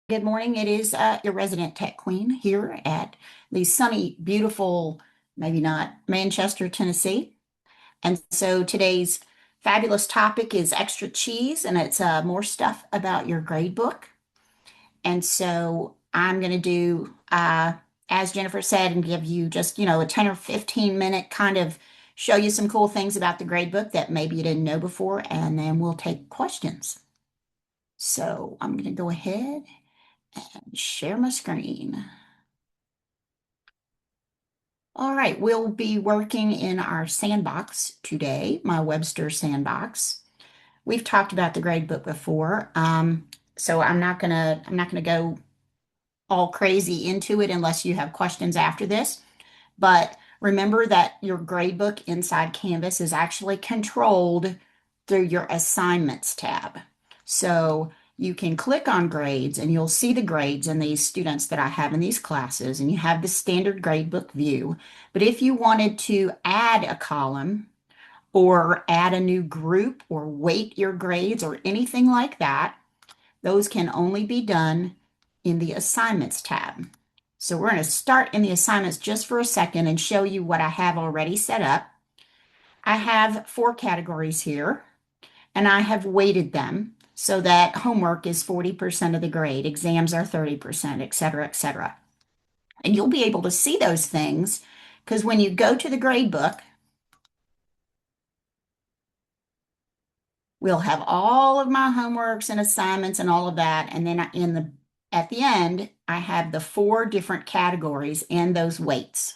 Good morning. It is your resident tech queen here at the sunny, beautiful, maybe not Manchester, Tennessee. And so today's fabulous topic is extra cheese, and it's more stuff about your grade book. And so I'm going to do, as Jennifer said, and give you just, a 10 or 15-minute kind of show you some cool things about the grade book that maybe you didn't know before, and then we'll take questions. So I'm going to go ahead and share my screen. All right, we'll be working in our sandbox today, my Webster sandbox. We've talked about the grade book before, so I'm not gonna go all crazy into it unless you have questions after this. But remember that your gradebook inside Canvas is actually controlled through your assignments tab. So you can click on grades and you'll see the grades in these students that I have in these classes, and you have the standard gradebook view. But if you wanted to add a column or add a new group or weight your grades or anything like that, those can only be done in the assignments tab. So we're going to start in the assignments just for a second and show you what I have already set up. I have 4 categories here, and I have weighted them so that homework is 40% of the grade, exams are 30%, et cetera, et cetera. And you'll be able to see those things because when you go to the grade book, we'll have all of my homeworks and assignments and all of that. And then at the end, I have the 4 different categories and those weights.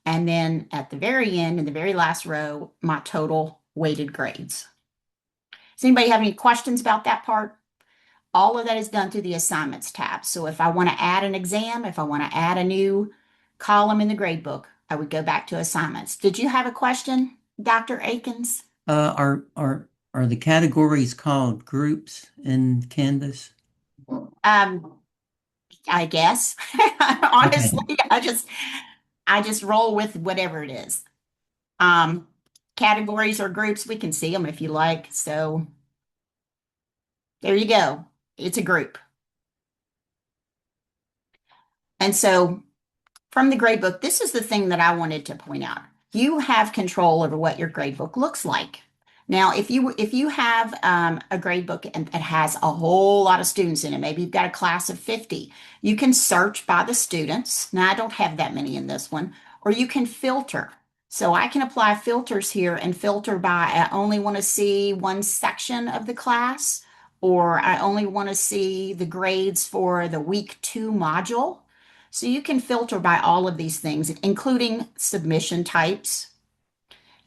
And then at the very end, in the very last row, my total weighted grades. Does anybody have any questions about that part? All of that is done through the assignments tab. So if I want to add an exam, if I want to add a new column in the gradebook, I would go back to assignments. Did you have a question, Dr. Akins? Are the categories called groups in Canvas? Um, I guess. Okay. Honestly, I just roll with whatever it is. Um, Categories or groups, we can see them if you like. So there you go. It's a group. And so from the gradebook, this is the thing that I wanted to point out. You have control over what your gradebook looks like. Now, if you have a gradebook and it has a whole lot of students in it, maybe you've got a class of 50, you can search by the students. Now, I don't have that many in this one, or you can filter. So I can apply filters here and filter by I only want to see one section of the class, or I only want to see the grades for the week 2 module. So you can filter by all of these things, including submission types,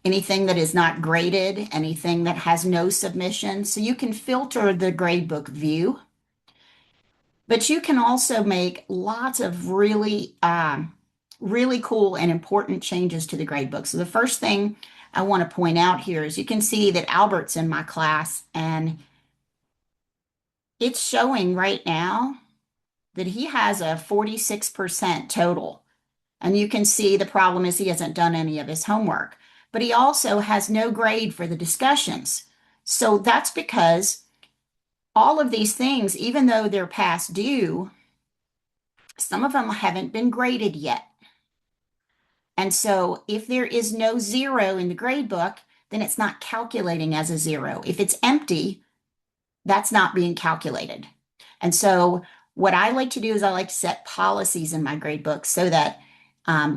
anything that is not graded, anything that has no submission. So you can filter the gradebook view, but you can also make lots of really cool and important changes to the gradebook. So the first thing I want to point out here is you can see that Albert's in my class, and it's showing right now that he has a 46% total. And you can see the problem is he hasn't done any of his homework, but he also has no grade for the discussions. So that's because all of these things, even though they're past due, some of them haven't been graded yet. And so if there is no 0 in the grade book, then it's not calculating as a 0. If it's empty, that's not being calculated. And so what I like to do is I like to set policies in my grade book so that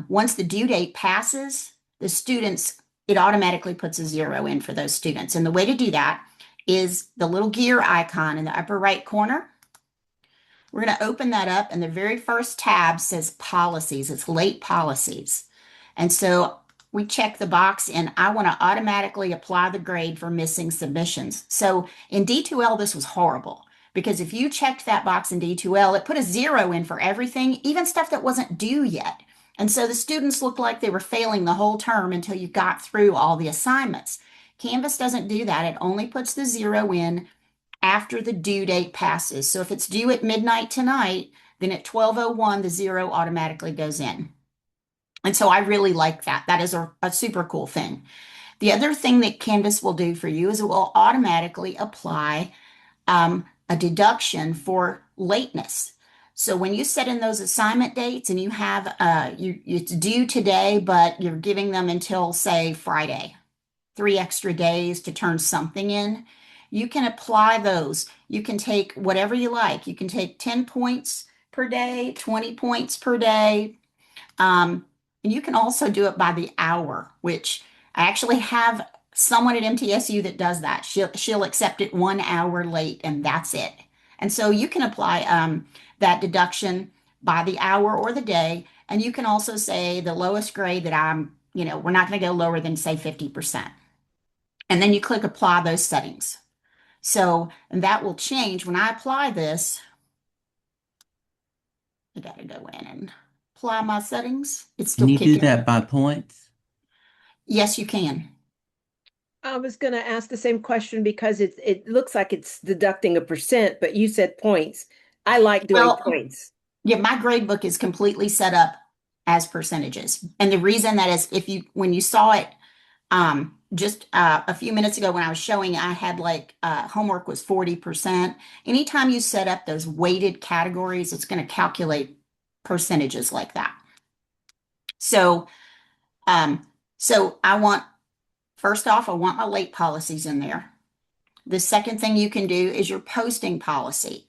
once the due date passes, the students, it automatically puts a 0 in for those students. And the way to do that is the little gear icon in the upper right corner. We're going to open that up, and the very first tab says policies. It's late policies. And so we check the box, and I want to automatically apply the grade for missing submissions. So in D2L, this was horrible because if you checked that box in D2L, it put a 0 in for everything, even stuff that wasn't due yet. And so the students looked like they were failing the whole term until you got through all the assignments. Canvas doesn't do that. It only puts the 0 in after the due date passes. So if it's due at midnight tonight, then at 12:01, the 0 automatically goes in. And so I really like that. That is a super cool thing. The other thing that Canvas will do for you is it will automatically apply a deduction for lateness. So when you set in those assignment dates and you have it's due today, but you're giving them until say Friday, 3 extra days to turn something in, you can apply those. You can take whatever you like. You can take 10 points per day, 20 points per day. And you can also do it by the hour, which I actually have someone at MTSU that does that. She'll accept it 1 hour late, and that's it. And so you can apply that deduction by the hour or the day, and you can also say the lowest grade that we're not going to go lower than say 50%. And then you click apply those settings. So, and that will change when I apply this. I got to go in and apply my settings. It's Can still you do kicking. that by points? Yes, you can. I was going to ask the same question because it looks like it's deducting a percent, but you said points. I like doing Well, points. yeah, my grade book is completely set up as percentages. And the reason that is when you saw it just a few minutes ago when I was showing, I had like homework was 40%. Anytime you set up those weighted categories, it's going to calculate percentages like that. So, um, so first off, I want my late policies in there. The second thing you can do is your posting policy.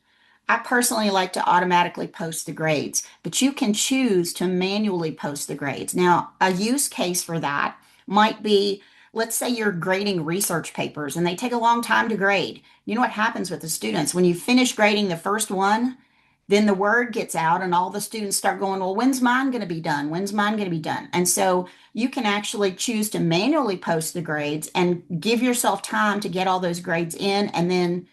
I personally like to automatically post the grades, but you can choose to manually post the grades. Now, a use case for that might be, let's say you're grading research papers and they take a long time to grade. You know what happens with the students? When you finish grading the first one, then the word gets out and all the students start going, well, when's mine going to be done? When's mine going to be done? And so you can actually choose to manually post the grades and give yourself time to get all those grades in. And then,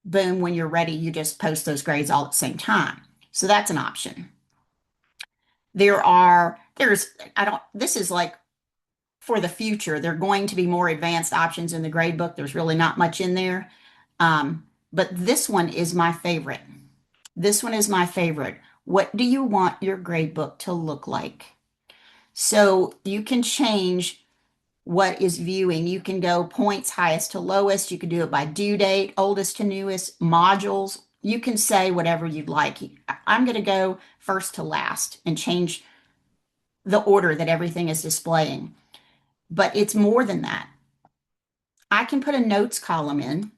boom, when you're ready, you just post those grades all at the same time. So that's an option. This is like for the future. There are going to be more advanced options in the gradebook. There's really not much in there. But this one is my favorite. This one is my favorite. What do you want your gradebook to look like? So you can change what is viewing. You can go points highest to lowest. You can do it by due date, oldest to newest, modules. You can say whatever you'd like. I'm going to go first to last and change the order that everything is displaying. But it's more than that. I can put a notes column in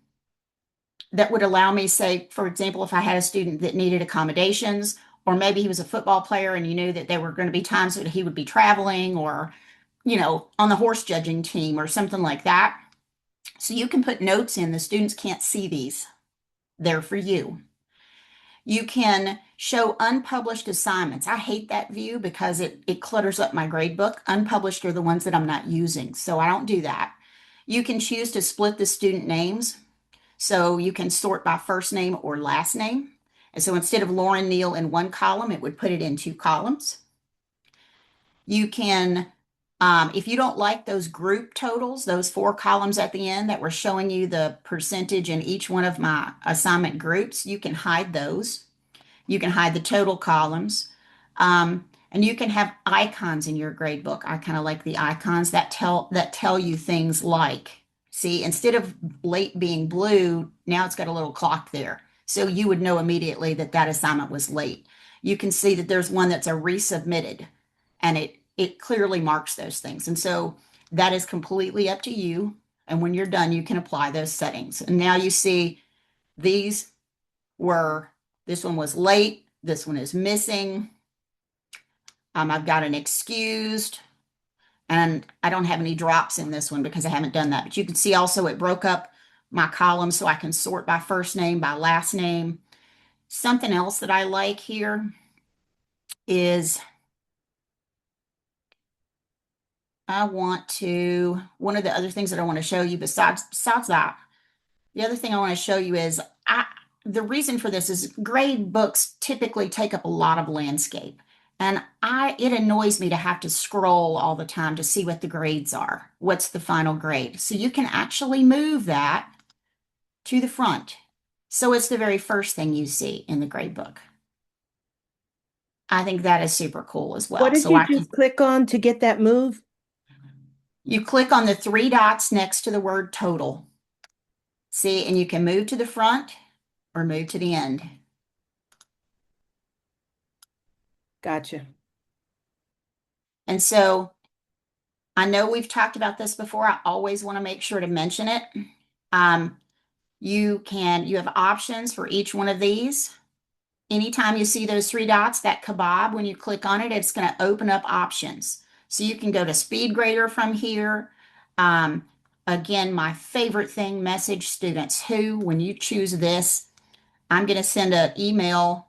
that would allow me, say, for example, if I had a student that needed accommodations, or maybe he was a football player and you knew that there were going to be times that he would be traveling or, on the horse judging team or something like that. So you can put notes in. The students can't see these. They're for you. You can show unpublished assignments. I hate that view because it clutters up my grade book. Unpublished are the ones that I'm not using, so I don't do that. You can choose to split the student names. So you can sort by first name or last name. And so instead of Lauren Neal in one column, it would put it in 2 columns. You can, if you don't like those group totals, those 4 columns at the end that were showing you the percentage in each one of my assignment groups, you can hide those. You can hide the total columns. And you can have icons in your grade book. I kind of like the icons that tell you things like, see, instead of late being blue, now it's got a little clock there. So you would know immediately that that assignment was late. You can see that there's one that's a resubmitted and it clearly marks those things. And so that is completely up to you. And when you're done, you can apply those settings. And now you see these this one was late, this one is missing. I've got an excused, and I don't have any drops in this one because I haven't done that. But you can see also it broke up my columns so I can sort by first name, by last name. Something else that I like here is one of the other things that I want to show you besides that, the other thing I want to show you is the reason for this is grade books typically take up a lot of landscape. And it annoys me to have to scroll all the time to see what the grades are. What's the final grade? So you can actually move that to the front. So it's the very first thing you see in the grade book. I think that is super cool as What well. did So you just click on to get that move? you click on the 3 dots next to the word total. See, and you can move to the front or move to the end. Gotcha. And so I know we've talked about this before. I always want to make sure to mention it. Um, you have options for each one of these. Anytime you see those three dots, that kebab, when you click on it, it's going to open up options. So you can go to speed grader from here. Um, Again, my favorite thing, message students who, when you choose this, I'm going to send an email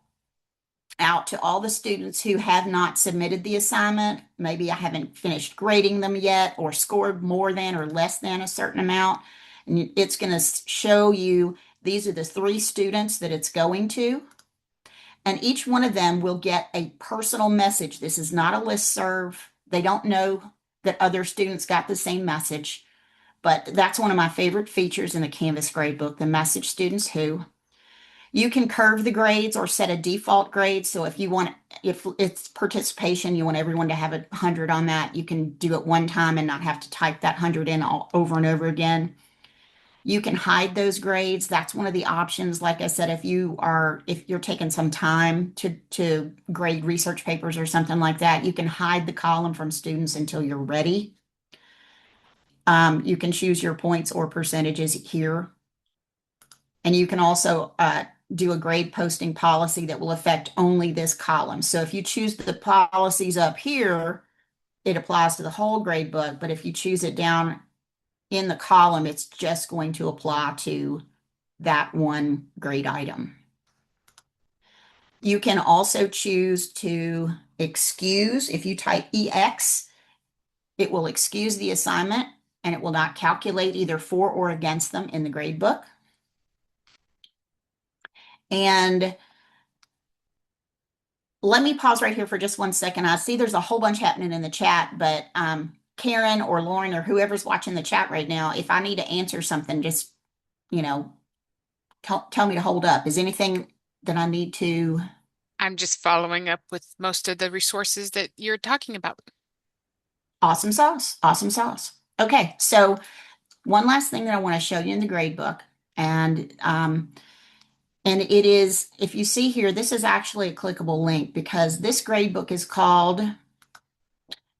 out to all the students who have not submitted the assignment. Maybe I haven't finished grading them yet or scored more than or less than a certain amount. And it's going to show you these are the three students that it's going to. And each one of them will get a personal message. This is not a listserv. They don't know that other students got the same message. But that's one of my favorite features in the Canvas gradebook, the message students who. You can curve the grades or set a default grade. So if it's participation, you want everyone to have 100 on that, you can do it one time and not have to type that 100 in over and over again. You can hide those grades. That's one of the options. Like I said, if you're taking some time to grade research papers or something like that, you can hide the column from students until you're ready. You can choose your points or percentages here. And you can also do a grade posting policy that will affect only this column. So if you choose the policies up here, it applies to the whole grade book. But if you choose it down in the column, it's just going to apply to that one grade item. You can also choose to excuse. If you type EX, it will excuse the assignment and it will not calculate either for or against them in the grade book. And let me pause right here for just 1 second. I see there's a whole bunch happening in the chat, but Karen or Lauren or whoever's watching the chat right now, if I need to answer something, just, tell me to hold up. Is anything that I need to? I'm just following up with most of the resources that you're talking about. Awesome sauce. Awesome sauce. Okay, so one last thing that I want to show you in the grade book, and it is, if you see here, this is actually a clickable link because this grade book is called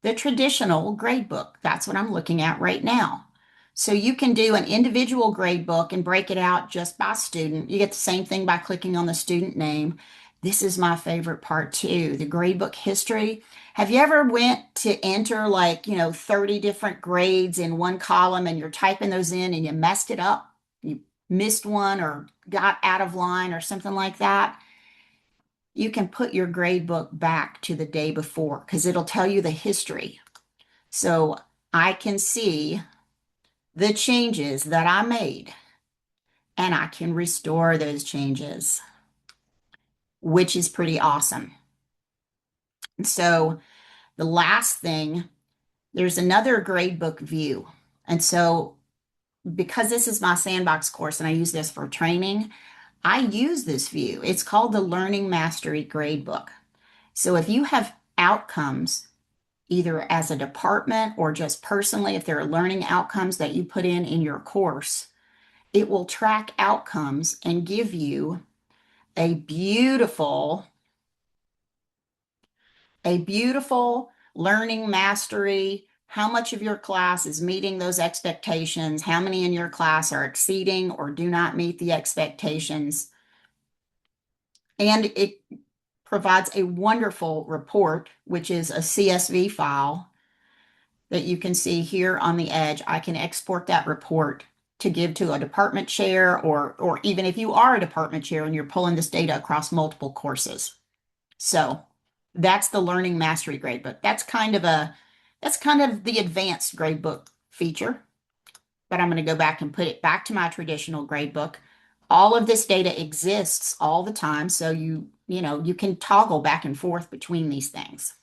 the traditional grade book. That's what I'm looking at right now. So you can do an individual grade book and break it out just by student. You get the same thing by clicking on the student name. This is my favorite part too, the grade book history. Have you ever went to enter 30 different grades in one column and you're typing those in and you messed it up? You missed one or got out of line or something like that? You can put your grade book back to the day before because it'll tell you the history. So I can see the changes that I made and I can restore those changes, which is pretty awesome. And so the last thing, there's another gradebook view. And so because this is my sandbox course and I use this for training, I use this view. It's called the Learning Mastery Gradebook. So if you have outcomes, either as a department or just personally, if there are learning outcomes that you put in your course, it will track outcomes and give you a beautiful learning mastery, how much of your class is meeting those expectations, how many in your class are exceeding or do not meet the expectations. And it provides a wonderful report, which is a CSV file that you can see here on the edge. I can export that report to give to a department chair or even if you are a department chair and you're pulling this data across multiple courses. So that's the Learning Mastery Gradebook. That's kind of the advanced gradebook feature. But I'm going to go back and put it back to my traditional gradebook. All of this data exists all the time, so you can toggle back and forth between these things.